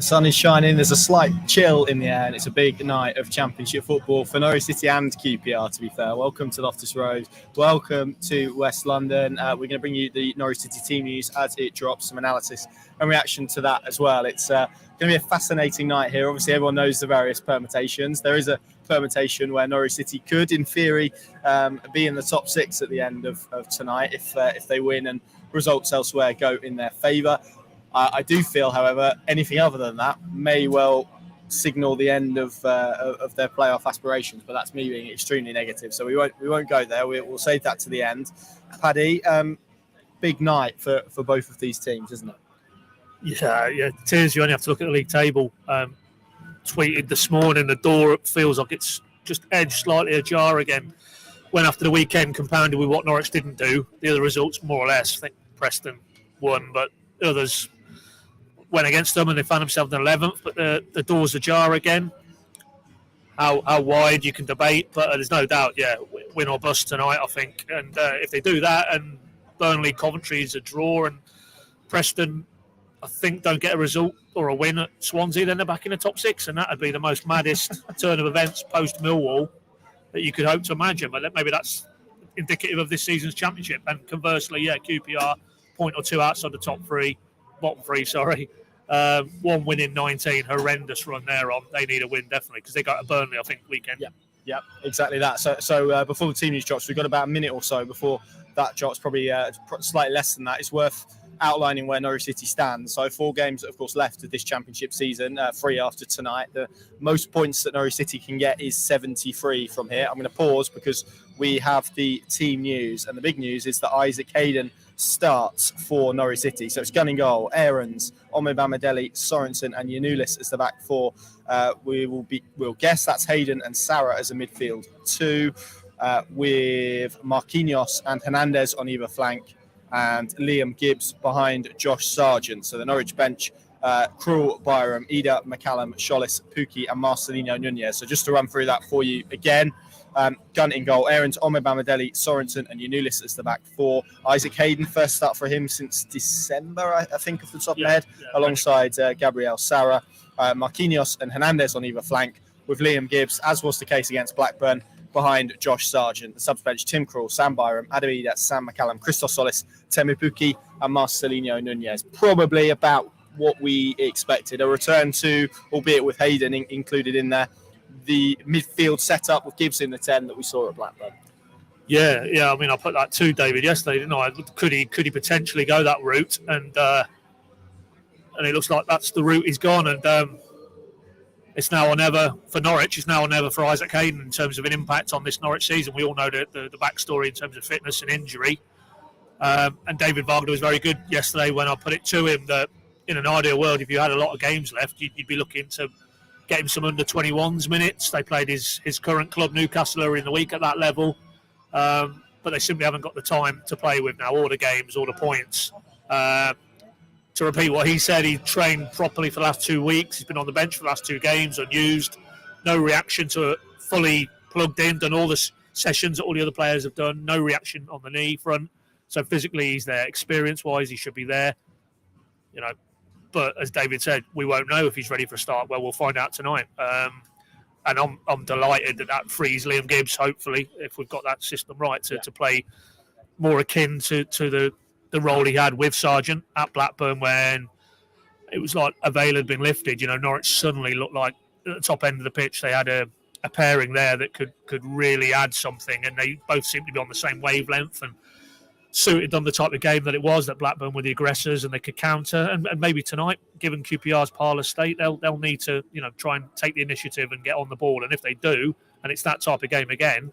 The sun is shining, there's a slight chill in the air, and it's a big night of Championship football for Norwich City and QPR, to be fair. Welcome to Loftus Road. Welcome to West London. We're going to bring you the Norwich City team news as it drops, some analysis and reaction to that as well. It's going to be a fascinating night here. Obviously, everyone knows the various permutations. There is a permutation where Norwich City could, in theory, be in the top six at the end of tonight if they win and results elsewhere go in their favour. I do feel, however, anything other than that may well signal the end of their playoff aspirations. But that's me being extremely negative, so we won't go there. We'll save that to the end. Paddy, big night for both of these teams, isn't it? Yeah. Tears. You only have to look at the league table. Tweeted this morning, the door feels like it's just edged slightly ajar again. When after the weekend compounded with what Norwich didn't do, the other results more or less. I think Preston won, but others went against them and they found themselves in 11th, but the door's ajar again. How wide you can debate, but there's no doubt, win or bust tonight, I think. And if they do that, and Burnley, Coventry is a draw, and Preston, I think, don't get a result or a win at Swansea, then they're back in the top six, and that would be the most maddest turn of events post-Millwall that you could hope to imagine. But maybe that's indicative of this season's Championship. And conversely, QPR, point or two outside the bottom three, sorry. One win in 19, horrendous run there on. They need a win, definitely, because they got a Burnley, I think, weekend. Yeah, exactly that. So before the team news drops, we've got about a minute or so before that drops, probably slightly less than that. It's worth outlining where Norwich City stands. So 4 games, of course, left of this Championship season, 3 after tonight. The most points that Norwich City can get is 73 from here. I'm going to pause because we have the team news, and the big news is that Isaac Hayden starts for Norwich City. So it's gun in goal, Aarons, Omobamidele, Sorensen and Yanulis as the back four. We'll guess that's Hayden and Sarah as a midfield 2, with Marquinhos and Hernandez on either flank, and Liam Gibbs behind Josh Sargent. So the Norwich bench, Krul, Byram, Ida, McCallum, Scholes, Pukki and Marcelino Nunez. So just to run through that for you again, gun in goal, Aarons, Omobamidele, Sorensen and Yanulis as the back 4. Isaac Hayden, first start for him since December, I think, off the top of my head, alongside Gabriel Sarah, Marquinhos and Hernandez on either flank, with Liam Gibbs, as was the case against Blackburn, behind Josh Sargent. The subs bench, Tim Krul, Sam Byram, Adam Ida, Sam McCallum, Christos Solis, Temu Pukki and Marcelino Nunez. Probably about what we expected. A return to, albeit with Hayden included in there, the midfield setup with Gibbs in the 10 that we saw at Blackburn. Yeah. I mean, I put that to David yesterday, didn't I? Could he potentially go that route? And it looks like that's the route he's gone. And it's now or never for Norwich. It's now or never for Isaac Hayden in terms of an impact on this Norwich season. We all know the backstory in terms of fitness and injury. And David Wagner was very good yesterday when I put it to him that in an ideal world, if you had a lot of games left, you'd be looking to get him some under-21s minutes. They played his current club, Newcastle, earlier in the week at that level. But they simply haven't got the time to play with now, all the games, all the points. To repeat what he said, he trained properly for the last 2 weeks. He's been on the bench for the last 2 games, unused. No reaction to it, fully plugged in, done all the sessions that all the other players have done. No reaction on the knee front. So physically, he's there. Experience-wise, he should be there. But as David said, we won't know if he's ready for a start. Well, we'll find out tonight. And I'm delighted that frees Liam Gibbs, hopefully, if we've got that system right, to play more akin to the role he had with Sargent at Blackburn when it was like a veil had been lifted. Norwich suddenly looked like at the top end of the pitch they had a pairing there that could really add something, and they both seemed to be on the same wavelength and suited them the type of game that it was, that Blackburn were the aggressors and they could counter. And maybe tonight, given QPR's parlour state, they'll need to try and take the initiative and get on the ball. And if they do, and it's that type of game again,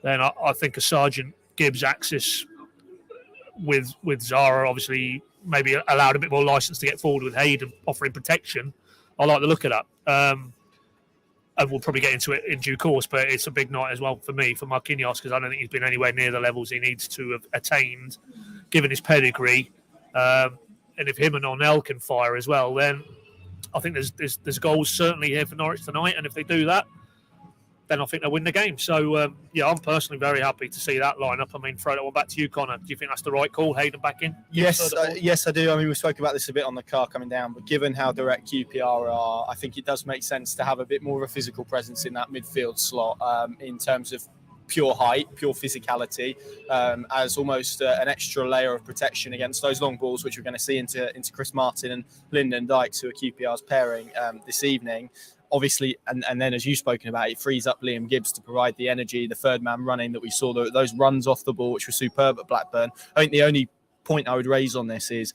then I think a Sargent-Gibbs axis with Zara obviously maybe allowed a bit more licence to get forward with Hayden offering protection. I like the look of that. And we'll probably get into it in due course, but it's a big night as well for me, for Marquinhos, because I don't think he's been anywhere near the levels he needs to have attained, given his pedigree. And if him and Ornell can fire as well, then I think there's goals certainly here for Norwich tonight. And if they do that, then I think they'll win the game. So, yeah, I'm personally very happy to see that lineup. I mean, throw that one back to you, Connor. Do you think that's the right call, Hayden back in? Yes, yes, I do. I mean, we spoke about this a bit on the car coming down, but given how direct QPR are, I think it does make sense to have a bit more of a physical presence in that midfield slot in terms of pure height, pure physicality, as almost an extra layer of protection against those long balls, which we're going to see into Chris Martin and Lyndon Dykes, who are QPR's pairing this evening. Obviously, and then as you've spoken about, it frees up Liam Gibbs to provide the energy, the third man running that we saw, those runs off the ball, which were superb at Blackburn. I think the only point I would raise on this is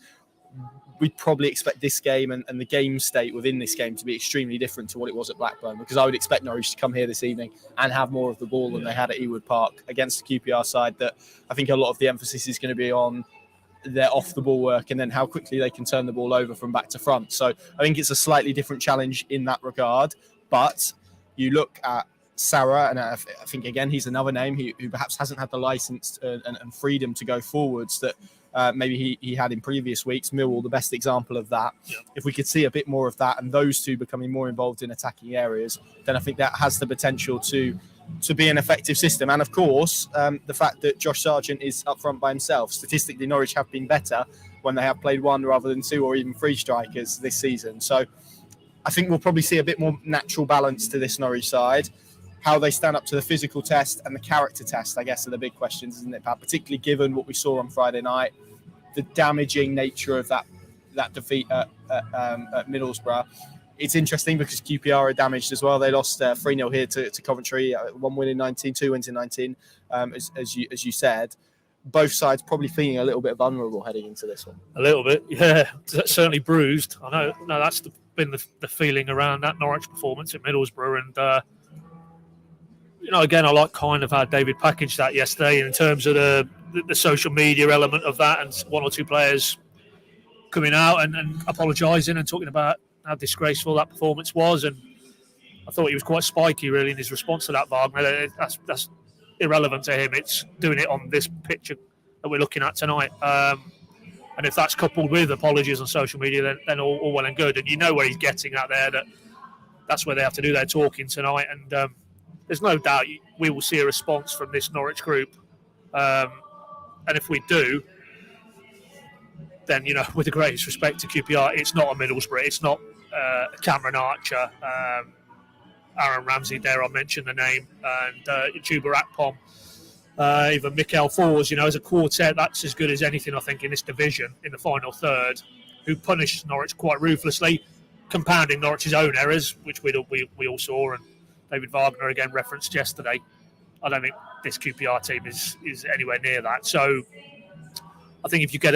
we'd probably expect this game and the game state within this game to be extremely different to what it was at Blackburn, because I would expect Norwich to come here this evening and have more of the ball than they had at Ewood Park against the QPR side. That I think a lot of the emphasis is going to be on their off-the-ball work and then how quickly they can turn the ball over from back to front. So I think it's a slightly different challenge in that regard. But you look at Sarah, and I think, again, he's another name who perhaps hasn't had the license and freedom to go forwards that maybe he had in previous weeks. Millwall, the best example of that. Yeah. If we could see a bit more of that and those two becoming more involved in attacking areas, then I think that has the potential to be an effective system. And of course, the fact that Josh Sargent is up front by himself. Statistically, Norwich have been better when they have played one rather than two or even three strikers this season. So I think we'll probably see a bit more natural balance to this Norwich side. How they stand up to the physical test and the character test, I guess, are the big questions, isn't it, Pat? Particularly given what we saw on Friday night, the damaging nature of that defeat at Middlesbrough. It's interesting because QPR are damaged as well. They lost 3-0 here to Coventry, 1 win in 19, 2 wins in 19, as you said. Both sides probably feeling a little bit vulnerable heading into this one. A little bit, yeah. Certainly bruised. I know. No, that's been the feeling around that Norwich performance at Middlesbrough. And, again, I like kind of how David packaged that yesterday in terms of the social media element of that, and one or two players coming out and apologising and talking about how disgraceful that performance was. And I thought he was quite spiky, really, in his response to that, Wagner. That's irrelevant to him. It's doing it on this picture that we're looking at tonight. And if that's coupled with apologies on social media, then all well and good. And you know where he's getting at there, that's where they have to do their talking tonight. And there's no doubt we will see a response from this Norwich group. And if we do, then, with the greatest respect to QPR, it's not a Middlesbrough, it's not Cameron Archer, Aaron Ramsey, dare I mention the name, and Chuba Akpom, even Mikel Fors, as a quartet, that's as good as anything, I think, in this division, in the final third, who punished Norwich quite ruthlessly, compounding Norwich's own errors, which we all saw, and David Wagner again referenced yesterday. I don't think this QPR team is anywhere near that. So I think if you get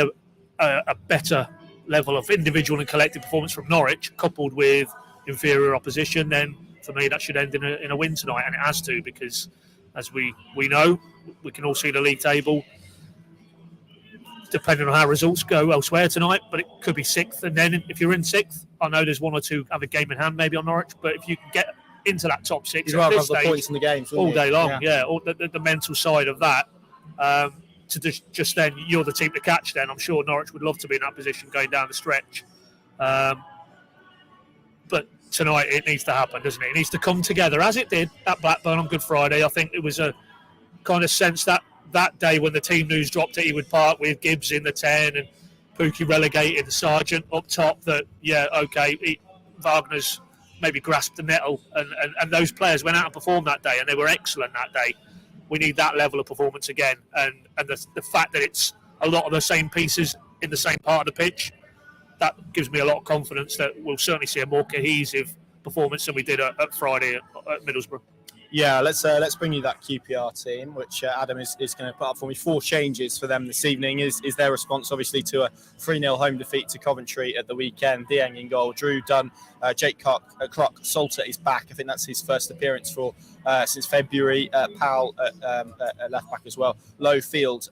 a better level of individual and collective performance from Norwich, coupled with inferior opposition, then for me that should end in a win tonight, and it has to, because as we know, we can all see the league table, depending on how results go elsewhere tonight, but it could be sixth. And then if you're in sixth, I know there's one or two have a game in hand maybe on Norwich, but if you can get into that top six you'd rather have the points in the games all day long, the mental side of that, to just then you're the team to catch. Then I'm sure Norwich would love to be in that position going down the stretch, but tonight it needs to happen, doesn't it? It needs to come together as it did at Blackburn on Good Friday. I think it was a kind of sense that day when the team news dropped at Ewood Park with Gibbs in the 10 and Pookie relegated, Sargent up top, that Wagner's maybe grasped the nettle, and those players went out and performed that day, and they were excellent that day. We need that level of performance again, and the fact that it's a lot of the same pieces in the same part of the pitch, that gives me a lot of confidence that we'll certainly see a more cohesive performance than we did at Friday at Middlesbrough. Yeah, let's bring you that QPR team, which Adam is going to put up for me. 4 changes for them this evening is their response, obviously, to a 3-0 home defeat to Coventry at the weekend. Dieng in goal, Drew Dunn, Jake Clark Salter is back. I think that's his first appearance since February. Powell at left back as well. Low field,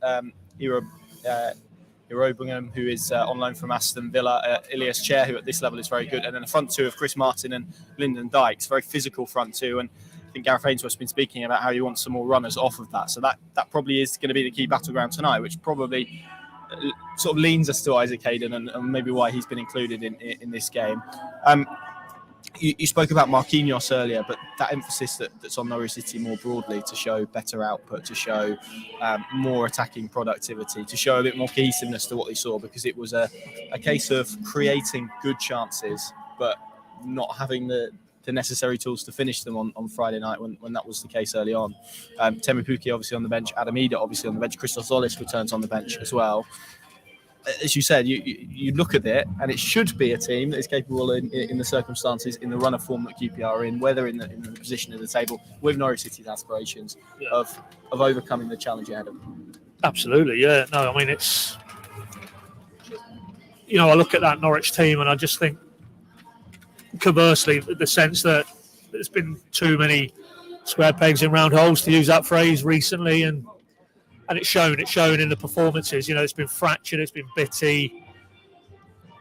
Irobingham, who is on loan from Aston Villa, Ilias Chair, who at this level is very good, and then the front two of Chris Martin and Lyndon Dykes, very physical front two. And I think Gareth Ainsworth's been speaking about how he wants some more runners off of that. So that probably is going to be the key battleground tonight, which probably sort of leans us to Isaac Hayden and maybe why he's been included in this game. You spoke about Marquinhos earlier, but that emphasis that's on Norwich City more broadly to show better output, to show more attacking productivity, to show a bit more cohesiveness to what they saw, because it was a case of creating good chances, but not having the necessary tools to finish them on Friday night when that was the case early on. Temu Pukki obviously on the bench, Adam Ida obviously on the bench, Christos Zolis returns on the bench as well. As you said, you look at it, and it should be a team that is capable in the circumstances, in the run of form that QPR are in, whether in the position of the table, with Norwich City's aspirations of overcoming the challenge ahead of them. Absolutely, yeah. No, I mean, it's, I look at that Norwich team and I just think, conversely, the sense that there's been too many square pegs in round holes, to use that phrase, recently, and it's shown in the performances. It's been fractured, it's been bitty,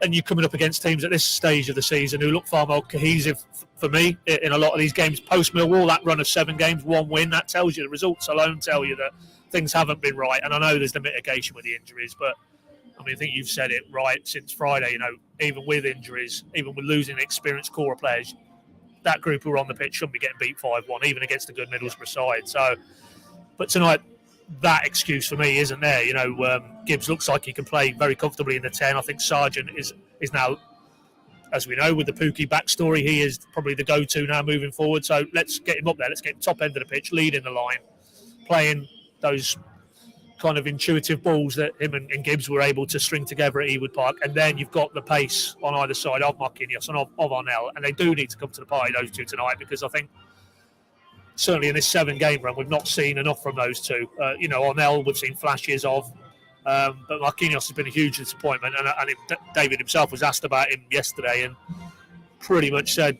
and you're coming up against teams at this stage of the season who look far more cohesive for me in a lot of these games. Post Millwall, that run of 7 games, 1 win, that tells you, the results alone tell you that things haven't been right. And I know there's the mitigation with the injuries, but I mean, I think you've said it right since Friday. Even with injuries, even with losing experienced core players, that group who were on the pitch shouldn't be getting beat 5-1, even against a good Middlesbrough side. So, but tonight, that excuse for me isn't there. Gibbs looks like he can play very comfortably in the 10. I think Sargent is now, as we know, with the Pukki backstory, he is probably the go-to now moving forward. So let's get him up there. Let's get him top end of the pitch, leading the line, playing those kind of intuitive balls that him and Gibbs were able to string together at Ewood Park. And then you've got the pace on either side of Marquinhos and of Arnell. And they do need to come to the party, those two, tonight, because I think certainly in this 7-game run, we've not seen enough from those two. Arnell, we've seen flashes of, but Marquinhos has been a huge disappointment. And David himself was asked about him yesterday and pretty much said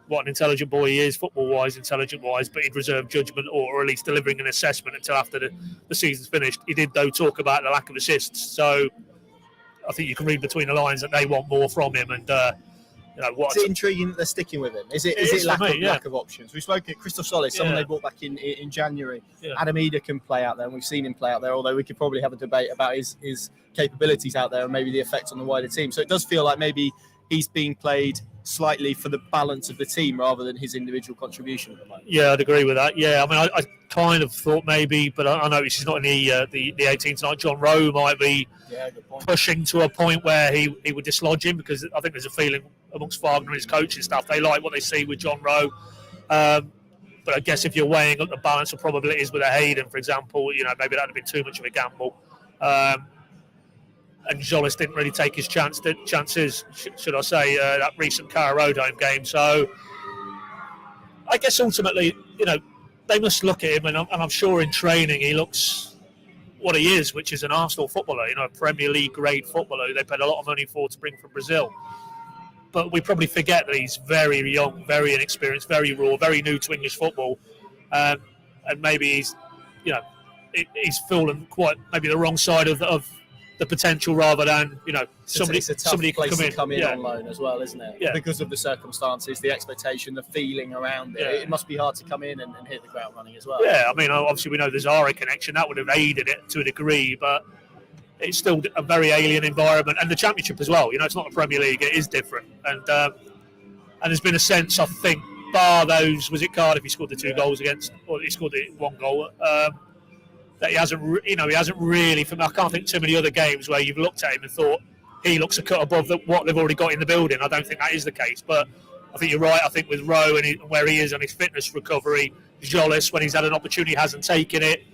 what an intelligent boy he is, football-wise, intelligent-wise, but he'd reserve judgment or at least delivering an assessment until after the season's finished. He did, though, talk about the lack of assists. So I think you can read between the lines that they want more from him. And is it intriguing that they're sticking with him? Is it lack of options? We spoke at Christos Zolis, someone they brought back in January. Yeah. Adam Ida can play out there, and we've seen him play out there, although we could probably have a debate about his capabilities out there and maybe the effect on the wider team. So it does feel like maybe he's being played slightly for the balance of the team rather than his individual contribution at the moment. Yeah, I'd agree with that. Yeah, I mean, I kind of thought maybe, but I noticed he's not in the 18 tonight. John Rowe might be pushing to a point where he would dislodge him, because I think there's a feeling amongst Wagner and his coaching staff, they like what they see with John Rowe. But I guess if you're weighing up the balance of probabilities with a Hayden, for example, maybe that would have been too much of a gamble. And Jolis didn't really take his chances, should I say, that recent Carrow Road home game. So I guess ultimately, they must look at him, and I'm sure in training he looks what he is, which is an Arsenal footballer, a Premier League grade footballer who they paid a lot of money for to bring from Brazil. But we probably forget that he's very young, very inexperienced, very raw, very new to English football, and maybe he's fallen quite maybe the wrong side of the potential, rather than somebody place to come in on loan as well, isn't it? Yeah. Because of the circumstances, the expectation, the feeling around it. Yeah. It must be hard to come in and hit the ground running as well. Yeah, I mean, obviously we know the Zara connection, that would have aided it to a degree, but it's still a very alien environment, and the Championship as well. It's not a Premier League; it is different, and there's been a sense, I think, bar those, was it Cardiff he scored the 2 goals against, or he scored the 1 goal. That he hasn't really. For me, I can't think too many other games where you've looked at him and thought he looks a cut above what they've already got in the building. I don't think that is the case, but I think you're right. I think with Rowe and where he is on his fitness recovery, Jolis, when he's had an opportunity, hasn't taken it.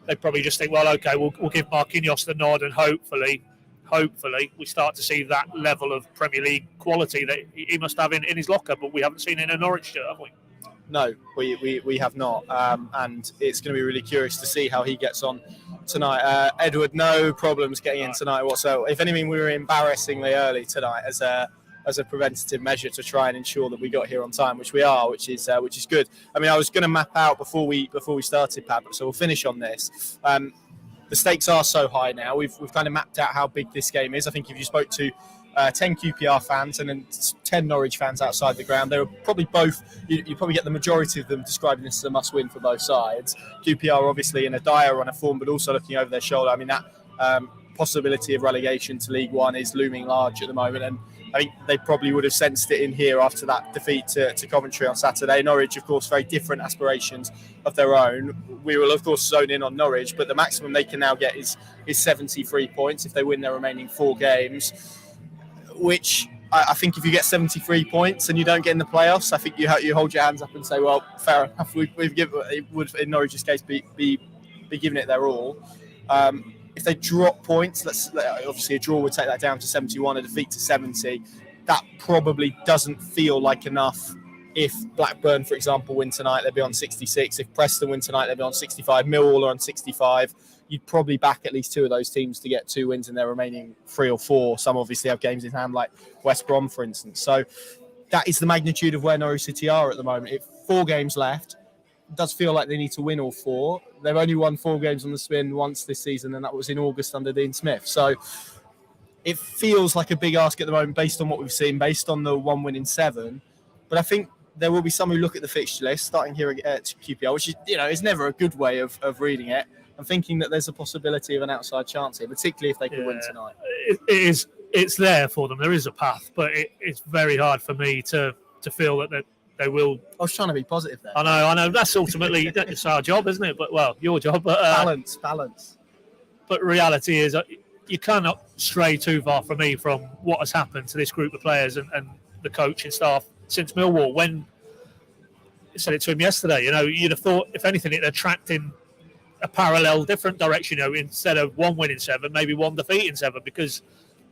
They probably just think, well, okay, we'll give Marquinhos the nod, and hopefully we start to see that level of Premier League quality that he must have in his locker. But we haven't seen it in a Norwich shirt, have we? No, we have not, and it's going to be really curious to see how he gets on tonight. Edward, no problems getting in tonight whatsoever. If anything, we were embarrassingly early tonight as a preventative measure to try and ensure that we got here on time, which we are, which is good. I mean, I was going to map out before we started, Pat, so we'll finish on this. The stakes are so high now. We've kind of mapped out how big this game is. I think if you spoke to 10 QPR fans and then 10 Norwich fans outside the ground, they were probably both, you probably get the majority of them describing this as a must-win for both sides. QPR obviously in a dire run of form, but also looking over their shoulder. I mean, that possibility of relegation to League One is looming large at the moment, and I think they probably would have sensed it in here after that defeat to Coventry on Saturday. Norwich, of course, very different aspirations of their own. We will, of course, zone in on Norwich, but the maximum they can now get is 73 points if they win their remaining 4 games, which I think if you get 73 points and you don't get in the playoffs, I think you hold your hands up and say, well, fair enough. We've given, it would, in Norwich's case, be giving it their all. If they drop points, obviously a draw would take that down to 71, a defeat to 70. That probably doesn't feel like enough. If Blackburn, for example, win tonight, they'll be on 66. If Preston win tonight, they'll be on 65. Millwall are on 65. You'd probably back at least 2 of those teams to get 2 wins in their remaining 3 or 4. Some obviously have games in hand, like West Brom, for instance. So that is the magnitude of where Norwich City are at the moment. If 4 games left, it does feel like they need to win all 4. They've only won 4 games on the spin once this season, and that was in August under Dean Smith. So it feels like a big ask at the moment based on what we've seen, based on the 1 win in 7. But I think there will be some who look at the fixture list, starting here at QPR, which is never a good way of reading it, and thinking that there's a possibility of an outside chance here, particularly if they can win tonight. It's there for them. There is a path, but it's very hard for me to feel that they will. I was trying to be positive there. I know. That's ultimately it's our job, isn't it? But your job. But, balance. But reality is, you cannot stray too far from me from what has happened to this group of players and the coaching staff since Millwall. When I said it to him yesterday, you'd have thought, if anything, it'd attract in a parallel, different direction. Instead of 1 win in 7, maybe 1 defeat in 7, because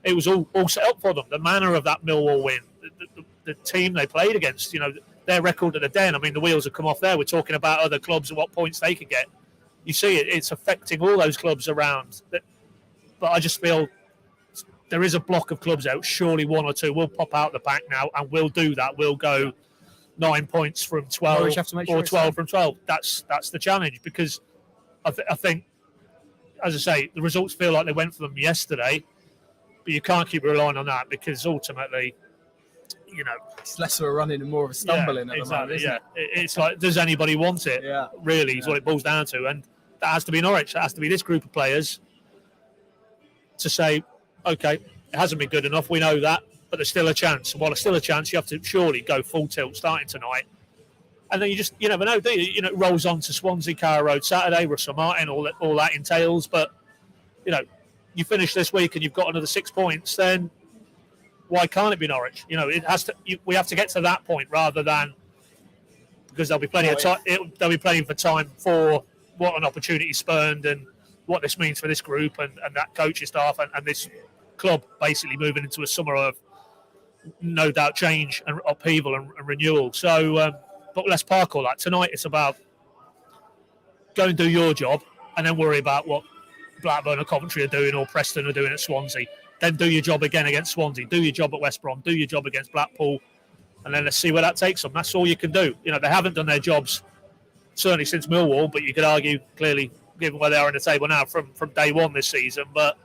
it was all set up for them. The manner of that Millwall win, the team they played against, their record at the Den. I mean, the wheels have come off there. We're talking about other clubs and what points they could get. You see it's affecting all those clubs around. But I just feel there is a block of clubs out. Surely 1 or 2 will pop out the pack now, and we'll do that. We'll go 9 points from 12 or 12 from 12. That's the challenge, because I think, as I say, the results feel like they went for them yesterday, but you can't keep relying on that, because ultimately, it's less of a running and more of a stumbling at the moment, isn't it? It's like, does anybody want it? Yeah. Really, is what it boils down to. And that has to be Norwich. That has to be this group of players to say, OK, it hasn't been good enough. We know that, but there's still a chance. And while there's still a chance, you have to surely go full tilt starting tonight. And then you never know, do you? It rolls on to Swansea, Carrow Road Saturday, Russell Martin, all that entails. But, you finish this week and you've got another 6 points, then why can't it be Norwich? It has to. We have to get to that point rather than, because there'll be plenty of time. There'll be plenty of time for what an opportunity spurned and what this means for this group and that coaching staff and this club basically moving into a summer of no doubt change and upheaval and renewal. So, but let's park all that. Tonight it's about go and do your job and then worry about what Blackburn or Coventry are doing or Preston are doing at Swansea. Then do your job again against Swansea. Do your job at West Brom. Do your job against Blackpool. And then let's see where that takes them. That's all you can do. They haven't done their jobs, certainly since Millwall, but you could argue clearly, given where they are in the table now, from day one this season. But,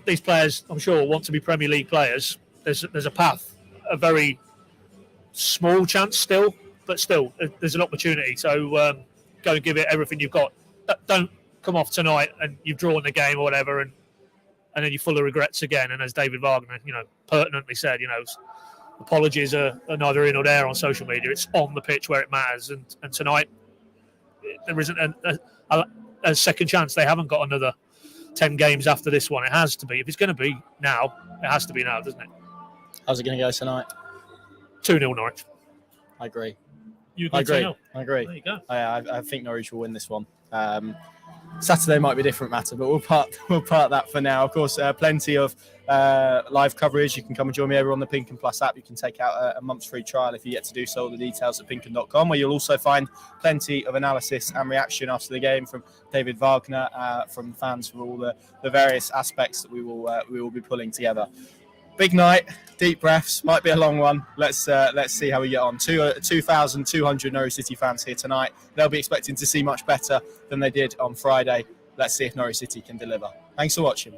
these players, I'm sure, want to be Premier League players. There's a path, a very small chance still, but still, there's an opportunity. So go and give it everything you've got. Don't come off tonight and you've drawn the game or whatever, and then you're full of regrets again. And as David Wagner, pertinently said, apologies are neither in or there on social media. It's on the pitch where it matters. And tonight, there isn't a second chance. They haven't got another 10 games after this one. It has to be. If it's going to be now, it has to be now, doesn't it? How's it going to go tonight? 2-0 Norwich. I agree. I agree. I agree. There you go. I think Norwich will win this one. Saturday might be a different matter, but we'll part that for now. Of course, plenty of live coverage. You can come and join me over on the Pinken Plus app. You can take out a month's free trial if you get to do so. All the details at pinken.com, where you'll also find plenty of analysis and reaction after the game from David Wagner, from fans, from all the various aspects that we will be pulling together. Big night, deep breaths, might be a long one. Let's see how we get on. 2,200 Norwich City fans here tonight. They'll be expecting to see much better than they did on Friday. Let's see if Norwich City can deliver. Thanks for watching.